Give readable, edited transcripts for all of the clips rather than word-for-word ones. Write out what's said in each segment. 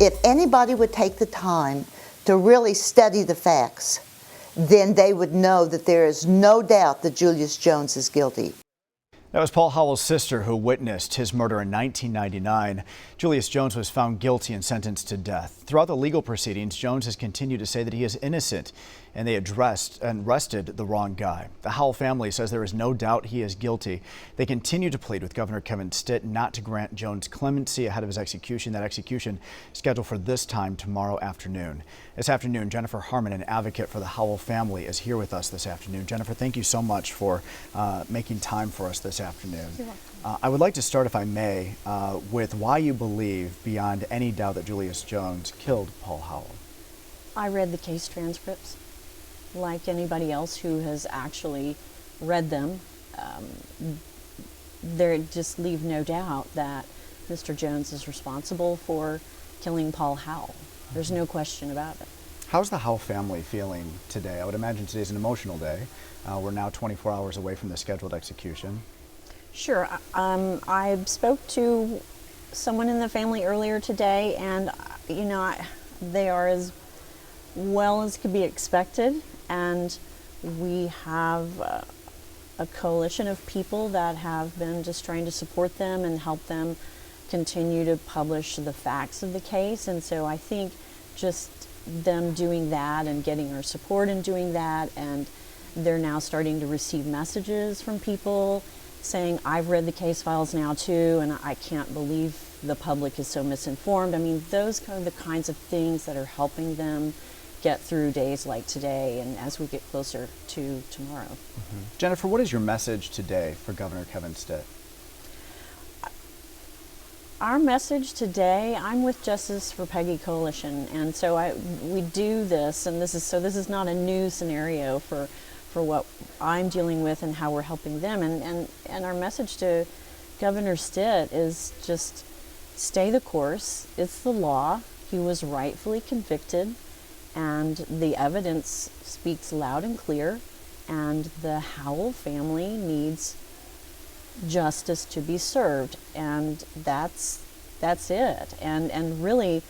If anybody would take the time to really study the facts, then they would know that there is no doubt that Julius Jones is guilty. That was Paul Howell's sister who witnessed his murder in 1999. Julius Jones was found guilty and sentenced to death. Throughout the legal proceedings, Jones has continued to say that he is innocent and they arrested the wrong guy. The Howell family says there is no doubt he is guilty. They continue to plead with Governor Kevin Stitt not to grant Jones clemency ahead of his execution. That execution scheduled for this time tomorrow afternoon. This afternoon, Jennifer Harmon, an advocate for the Howell family, is here with us this afternoon. Jennifer, thank you so much for making time for us this afternoon. You're welcome. I would like to start, if I may, with why you believe beyond any doubt that Julius Jones killed Paul Howell. I read the case transcripts like anybody else who has actually read them. There just leave no doubt that Mr. Jones is responsible for killing Paul Howell. There's no question about it. How's the Howell family feeling today? I would imagine today's an emotional day. We're now 24 hours away from the scheduled execution. Sure. I spoke to someone in the family earlier today, and they are as well as could be expected, and we have a coalition of people that have been just trying to support them and help them continue to publish the facts of the case. And so I think just them doing that and getting our support in doing that, and they're now starting to receive messages from people saying, I've read the case files now too, and I can't believe the public is so misinformed. I mean, those are the kinds of things that are helping them get through days like today and as we get closer to tomorrow. Mm-hmm. Jennifer, what is your message today for Governor Kevin Stitt? Our message today, I'm with Justice for Peggy Coalition, and so we do this, and this is not a new scenario for what I'm dealing with and how we're helping them. And our message to Governor Stitt is just stay the course. It's the law. He was rightfully convicted, and the evidence speaks loud and clear, and the Howell family needs justice to be served, and that's it. And really,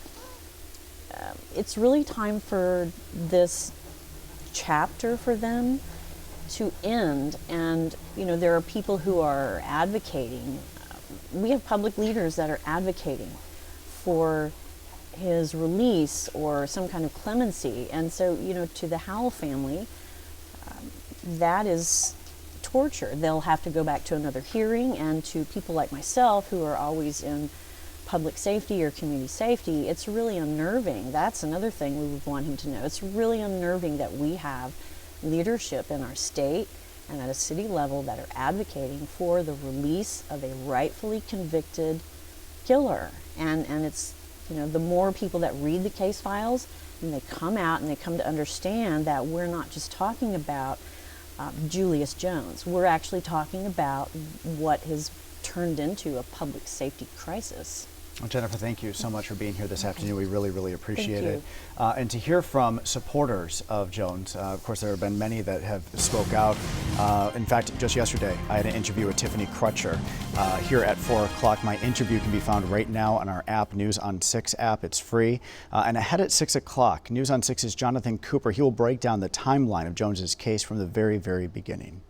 it's really time for this chapter for them to end. And there are people who are advocating. We have public leaders that are advocating for his release or some kind of clemency. And so to the Howell family, that is torture. They'll have to go back to another hearing, and to people like myself who are always in public safety or community safety, it's really unnerving. That's another thing we would want him to know. It's really unnerving that we have leadership in our state and at a city level that are advocating for the release of a rightfully convicted killer. And it's, the more people that read the case files and they come out and they come to understand that we're not just talking about Julius Jones. We're actually talking about what has turned into a public safety crisis. Well, Jennifer, thank you so much for being here this afternoon. We really, really appreciate it. Thank you. And to hear from supporters of Jones, of course, there have been many that have spoke out. In fact, just yesterday, I had an interview with Tiffany Crutcher here at 4 o'clock. My interview can be found right now on our app, News on 6 app. It's free. And ahead at 6 o'clock, News on 6's Jonathan Cooper. He will break down the timeline of Jones's case from the very, very beginning.